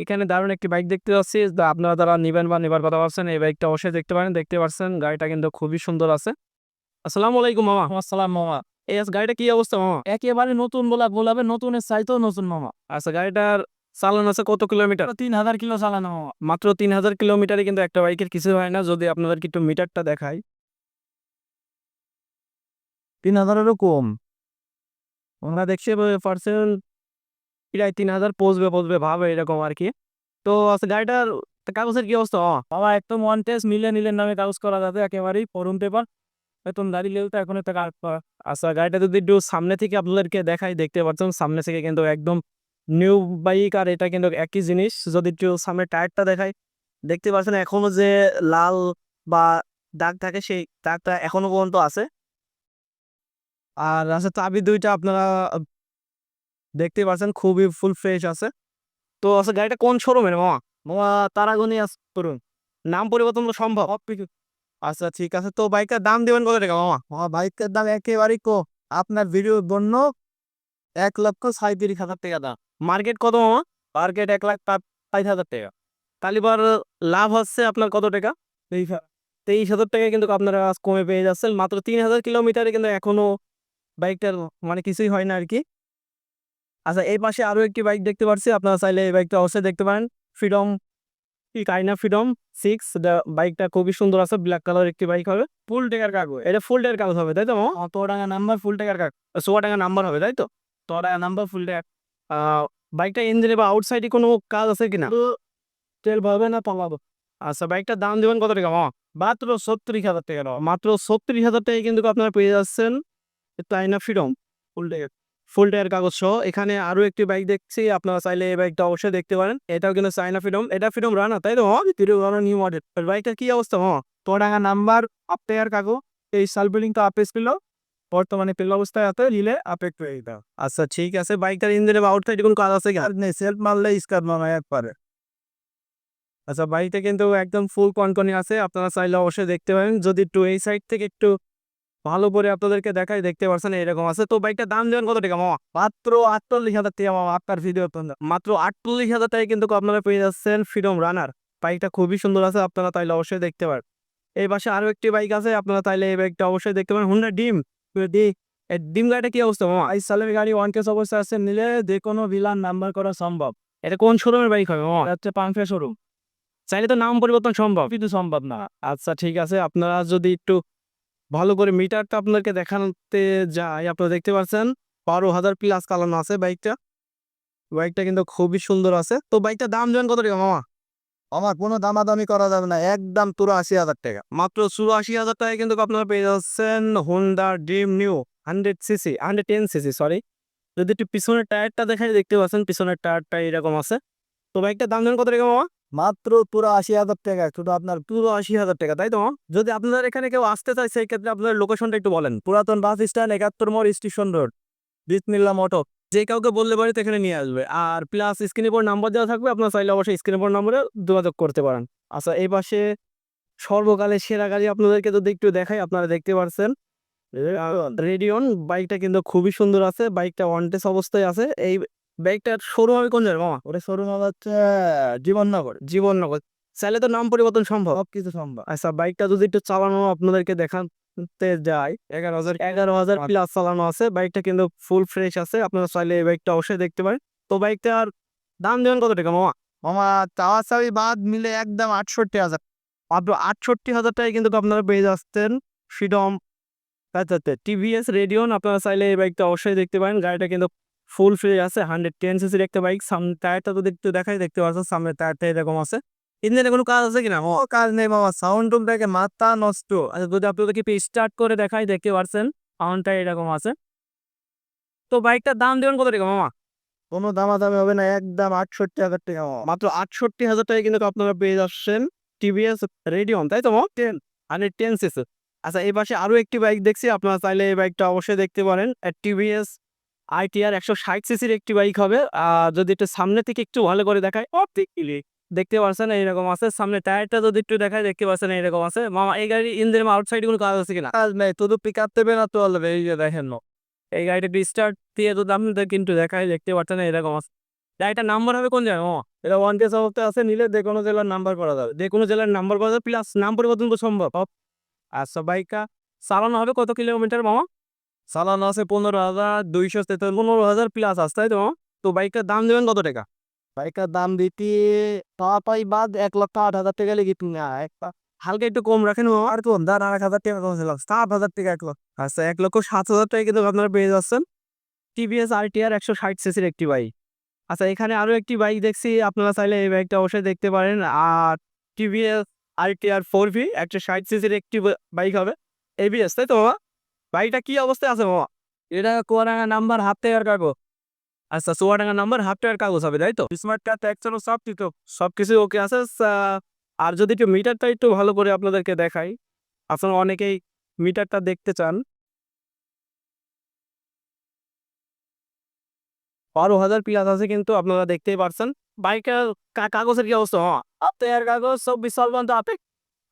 এখানে দারুণ একটি বাইক দেখতে পাচ্ছি, যা আপনারা যারা নিবেন বা নেবার কথা ভাবছেন এই বাইকটা অবশ্যই দেখতে পারেন। দেখতে পাচ্ছেন গাড়িটা কিন্তু খুবই সুন্দর আছে। আসসালামু আলাইকুম মামা। আসসালাম মামা। গাড়িটা কি অবস্থা মামা? একেবারে নতুন বলাবে নতুনের চাইতেও নতুন মামা। আচ্ছা, গাড়িটার চালানো আছে কত কিলোমিটার? 3000 কিলো চালানো মামা। মাত্র 3000 কিলোমিটারে কিন্তু একটা বাইকের কিছু হয় না। যদি আপনাদেরকে একটু মিটারটা দেখাই, 3000-এরও কম। আমরা দেখছি পার্সেন্ট প্রায় 3000 পৌঁছবে ভাবে এরকম আর কি। তো আচ্ছা, গাড়িটার কাগজের কি অবস্থা মামা? বাবা একদম ওয়ান টেস্ট মিলে নিলেন নামে কাগজ করা যাবে একেবারেই ফরম পেপার। বেতন দাঁড়িয়ে লেও তো এখন একটা কাজ করা। আচ্ছা, গাড়িটা যদি একটু সামনে থেকে আপনাদেরকে দেখাই, দেখতে পাচ্ছেন সামনে থেকে কিন্তু একদম নিউ বাইক, আর এটা কিন্তু একই জিনিস। যদি একটু সামনে টায়ারটা দেখাই, দেখতে পাচ্ছেন এখনো যে লাল বা দাগ থাকে সেই দাগটা এখনো পর্যন্ত আছে। আর আছে চাবি দুইটা আপনারা দেখতে পাচ্ছেন খুবই ফুল ফ্রেশ আছে। তো আছে গাড়িটা কোন শোরুমের মামা? মামা তারাগনি করুন। নাম পরিবর্তন তো সম্ভব? সব কিছু। আচ্ছা ঠিক আছে, তো বাইকটার দাম দিবেন কত টাকা মামা? মামা বাইকের দাম একেবারেই কম। আপনার ভিডিও বন্য 1,37,000 টাকা দাম। মার্কেট কত মামা? মার্কেট 1,60,000 টাকা। তালিবার লাভ হচ্ছে আপনার কত টাকা? এই 23,000 টাকায় কিন্তু আপনারা আজ কমে পেয়ে যাচ্ছেন মাত্র 3000 কিলোমিটারে, কিন্তু এখনো বাইকটার মানে কিছুই হয় না আর কি। আচ্ছা, এই পাশে আরো একটি বাইক দেখতে পাচ্ছি, আপনারা চাইলে এই বাইকটা অবশ্যই দেখতে পারেন। ফ্রিডম, কাইনা ফ্রিডম 6। বাইকটা খুবই সুন্দর আছে, ব্ল্যাক কালার একটি বাইক হবে। ফুল টাকার কাগজ। এটা ফুল টায়ার কাগজ হবে তাই তো মামা? তোড়াঙ্গা নাম্বার ফুল টাকার কাগজ। 16 টাকা নাম্বার হবে তাই তো? তোড়াঙ্গা নাম্বার ফুল টাকা। আহ বাইকটা ইঞ্জিনে বা আউটসাইডে কোনো কাজ আছে কিনা? তেল ভরবে না পালাবো। আচ্ছা, বাইকটার দাম দিবেন কত টাকা মামা? মাত্র 36,000 টাকা দাও। মাত্র 36,000 টাকায় কিন্তু আপনারা পেয়ে যাচ্ছেন চাইনা ফ্রিডম ফুল টাকা। ফুল টায়ার কাগজ সহ। এখানে আরো একটি বাইক দেখছি, আপনারা চাইলে এই বাইকটা অবশ্যই দেখতে পারেন। এটাও কিন্তু চাইনা ফ্রিডম, এটা ফ্রিডম রানার তাই তো মামা? New model. বাইকটার কি অবস্থা মামা? তোড়াঙ্গা নাম্বার আপ টাকার কাগজ। এই সাল বিল্ডিং তো আপেস ছিল, বর্তমানে পেল অবস্থায় আছে, নিলে আপেক পেয়ে দাও। আচ্ছা ঠিক আছে, বাইকটার ইঞ্জিনে বা আউটসাইডে কোনো কাজ আছে কি? আর নেই, সেলফ মারলে স্কার মারা একবারে। আচ্ছা, বাইকটা কিন্তু একদম ফুল কনকনি আছে, আপনারা চাইলে অবশ্যই দেখতে পারেন। যদি একটু এই সাইড থেকে একটু ভালো করে আপনাদেরকে দেখাই, দেখতে পারছেন এরকম আছে। তো বাইকটার দাম দেবেন কত টাকা মামা? মাত্র 48,000 টাকা মামা। আপনার ভিডিও তো মাত্র 48,000 টাকায় কিন্তু আপনারা পেয়ে যাচ্ছেন ফ্রিডম রানার। বাইকটা খুবই সুন্দর আছে, আপনারা তাইলে অবশ্যই দেখতে পারেন। এই পাশে আরো একটি বাইক আছে, আপনারা তাইলে এই বাইকটা অবশ্যই দেখতে পারেন, হুন্ডা ডিম। দি এই ডিম গাড়িটা কি অবস্থা মামা? 22 সালের গাড়ি ওয়ান কেস অবস্থায় আছে, নিলে যে কোনো ভিলান নাম্বার করা সম্ভব। এটা কোন শোরুমের বাইক হবে মামা? এটা হচ্ছে পাংফে শোরুম। চাইলে তো নাম পরিবর্তন সম্ভব। কিন্তু সম্ভব না। আচ্ছা ঠিক আছে, আপনারা যদি একটু ভালো করে মিটারটা আপনাদেরকে দেখাতে যাই, আপনারা দেখতে পাচ্ছেন 12,000 প্লাস চালানো আছে বাইকটা। বাইকটা কিন্তু খুবই সুন্দর আছে। তো বাইকটার দাম দেবেন কত টাকা মামা? আমার কোনো দামাদামি করা যাবে না, একদম পুরো 80,000 টাকা। মাত্র 84,000 টাকায় কিন্তু আপনারা পেয়ে যাচ্ছেন Honda dream new 100 CC, 110 CC sorry. যদি একটু পিছনের টায়ারটা দেখাই, দেখতে পাচ্ছেন পিছনের টায়ারটা এরকম আছে। তো বাইকটার দাম দেবেন কত টাকা মামা? মাত্র পুরো 80,000 টাকা, শুধু আপনার পুরো 80,000 টাকা তাই তো মামা? যদি আপনাদের এখানে কেউ আসতে চায়, সেই ক্ষেত্রে আপনাদের লোকেশনটা একটু বলেন। পুরাতন বাস স্ট্যান্ড 71 মোড় স্টেশন রোড, বিসমিল্লাহ মোটর। যে কাউকে বললে পারে তো এখানে নিয়ে আসবে। আর প্লাস স্ক্রিনের উপর নাম্বার দেওয়া থাকবে, আপনারা চাইলে অবশ্যই স্ক্রিনের উপর নাম্বারে যোগাযোগ করতে পারেন। আচ্ছা, এই পাশে সর্বকালের সেরা গাড়ি আপনাদেরকে যদি একটু দেখাই, আপনারা দেখতে পাচ্ছেন রেডিয়ন। বাইকটা কিন্তু খুবই সুন্দর আছে, বাইকটা ওয়ান টেস্ট অবস্থায় আছে। এই বাইকটার শোরুম হবে কোন জায়গায় মামা? ওটা শোরুম হচ্ছে জীবননগর। জীবননগর। চাইলে তো নাম পরিবর্তন সম্ভব। সবকিছু সম্ভব। আচ্ছা, বাইকটা যদি একটু চালানো আপনাদেরকে দেখাতে যাই, 11,000 প্লাস চালানো আছে। বাইকটা কিন্তু ফুল ফ্রেশ আছে, আপনারা চাইলে এই বাইকটা অবশ্যই দেখতে পারেন। তো বাইকটার দাম দেবেন কত টাকা মামা? মামা চাওয়া চাবি বাদ মিলে একদম 68,000। মাত্র 68,000 টাকায় কিন্তু আপনারা পেয়ে যাচ্ছেন ফ্রিডম টিভিএস রেডিয়ন। আপনারা চাইলে এই বাইকটা অবশ্যই দেখতে পারেন। গাড়িটা কিন্তু ফুল ফ্রেশ আছে, 110 সিসির একটা বাইক। সামনে টায়ারটা যদি একটু দেখাই, দেখতে পাচ্ছেন সামনের টায়ারটা এরকম আছে। ইঞ্জিনে কোনো কাজ আছে কিনা মামা? ও কাজ নেই মামা, সাউন্ড রুম থেকে মাথা নষ্ট। আচ্ছা, যদি আপনাদেরকে একটু স্টার্ট করে দেখাই, দেখতে পাচ্ছেন সাউন্ডটা এরকম আছে। তো বাইকটার দাম দেবেন কত টাকা মামা? কোনো দামাদামি হবে না, একদম 68,000 টাকা মামা। মাত্র 68,000 টাকায় কিন্তু আপনারা পেয়ে যাচ্ছেন টিভিএস রেডিয়ন তাই তো মামা? 110 সিসি। আচ্ছা, এই পাশে আরো একটি বাইক দেখছি, আপনারা চাইলে এই বাইকটা অবশ্যই দেখতে পারেন। টিভিএস আইটিআর 160 সিসির একটি বাইক হবে। যদি একটু সামনে থেকে একটু ভালো করে দেখায়, দেখতে পাচ্ছেন এইরকম আছে। সামনে টায়ারটা যদি একটু দেখায়, দেখতে পাচ্ছেন এইরকম আছে। মামা এই গাড়ির ইঞ্জিনের আউটসাইডে কোনো কাজ আছে কিনা? কাজ নেই, শুধু পিক আপ দেবে না তো চলবে। এই যে দেখেন না। এই গাড়িটা একটু স্টার্ট দিয়ে যদি আপনাদের কিন্তু দেখায়, দেখতে পাচ্ছেন এরকম আছে। এটা নাম্বার হবে কোন জায়গায়? এটা ওয়ান টেস্ট অবস্থায় আছে, নিলে যে কোনো জেলার নাম্বার করা যাবে। যে কোনো জেলার নাম্বার করা যাবে, প্লাস নাম পরিবর্তন তো সম্ভব। আচ্ছা, বাইকটা চালানো হবে কত কিলোমিটার মামা? চালানো আছে 15,243। 15,000 প্লাস আছে, তাই তো? তো বাইকটার দাম দেবেন কত টাকা? বাইকের দাম দিতে পাই বাদ 1,08,000 টাকা লেগে তুমি একটা হালকা একটু কম রাখেন মামা। আর কম দান 1,000 টাকা কম ছিল, 7,000 টাকা 1 লাখ। আচ্ছা, 1,07,000 টাকায় কিন্তু আপনারা পেয়ে যাচ্ছেন টিভিএস RTR 160 সিসির একটি বাইক। আচ্ছা, এখানে আরো একটি বাইক দেখছি, আপনারা চাইলে এই বাইকটা অবশ্যই দেখতে পারেন। আর টিভিএস RTR 4V 160 সিসির একটি বাইক হবে, ABS, তাই তো মামা? বাইকটা কি অবস্থায় আছে মামা? এটা কুয়াডাঙ্গা নাম্বার হাফ টাকার কাগজ। আচ্ছা, চুয়াডাঙ্গা নাম্বার, হাফ টায়ার কাগজ হবে, তাই তো? স্মার্ট কার্ড ট্যাক্স সব কিছু। সবকিছু ওকে আছে। আর যদি একটু মিটারটা একটু ভালো করে আপনাদেরকে দেখাই, আপনারা অনেকেই মিটারটা দেখতে চান। 12,000 প্লাস আছে কিন্তু, আপনারা দেখতেই পারছেন। বাইকের কাগজের কি অবস্থা? হাফ টাকার কাগজ 24 সাল পর্যন্ত আপডেট।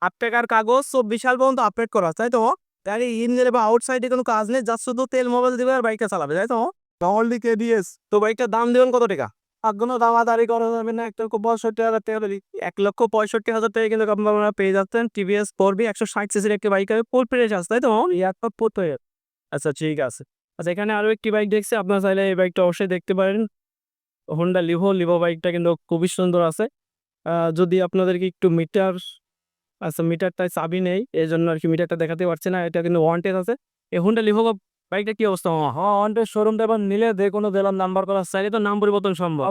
হাফ টাকার কাগজ 24 সাল পর্যন্ত আপডেট করা, তাই তো? তাহলে ইঞ্জিনে বা আউটসাইডে কোনো কাজ নেই, যা শুধু তেল মোবাইল দিবে আর বাইকটা চালাবে, তাই তো? Normally KDS. তো বাইকটার দাম দেবেন কত টাকা? আর কোনো দামাদারি করা যাবে না, 1,65,000 টাকা দিই। 1,65,000 টাকা কিন্তু আপনারা পেয়ে যাচ্ছেন টিভিএস 4V 160 সিসির একটি বাইক, ফুল ফ্রেশ আছে, তাই তো? একটা পড়তে আচ্ছা, ঠিক আছে। আচ্ছা, এখানে আরো একটি বাইক দেখছি, আপনারা চাইলে এই বাইকটা অবশ্যই দেখতে পারেন। হোন্ডা লিভো বাইকটা কিন্তু খুবই সুন্দর আছে। যদি আপনাদেরকে একটু মিটার, আচ্ছা মিটারটায় চাবি নেই, এই জন্য আর কি মিটারটা দেখাতে পারছি না। এটা কিন্তু ওয়ান্টেড আছে। এই হোন্ডা লিভো বাইকটা কি অবস্থা মামা? ওয়ান্টেড শোরুমটা এবার নিলে যে কোনো জেলার নাম্বার করা চাইলে তো নাম পরিবর্তন সম্ভব।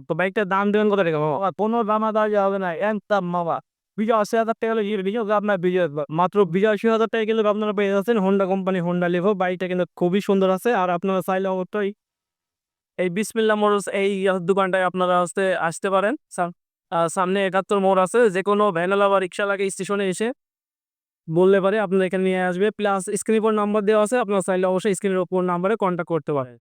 তো বাইকটার দাম দেবেন কত টাকা মামা? কোনো দামাদারি হবে না, একদম মামা। 80,000 টাকা হলে বিজয় আপনার বিজয়। মাত্র 82,000 টাকা কিন্তু আপনারা পেয়ে যাচ্ছেন হোন্ডা কোম্পানি হোন্ডা লিভো বাইকটা, কিন্তু খুবই সুন্দর আছে। আর আপনারা চাইলে অবশ্যই এই বিসমিল্লাহ মোটরস এই দোকানটায় আপনারা আসতে পারেন। সামনে 71 মোড় আছে, যে কোনো ভ্যানওয়ালা বা রিক্সাওয়ালাকে স্টেশনে এসে বললে পারে আপনারা এখানে নিয়ে আসবে। প্লাস স্ক্রিনের উপর নাম্বার দেওয়া আছে, আপনারা চাইলে অবশ্যই স্ক্রিনের উপর নাম্বারে কন্ট্যাক্ট করতে পারেন।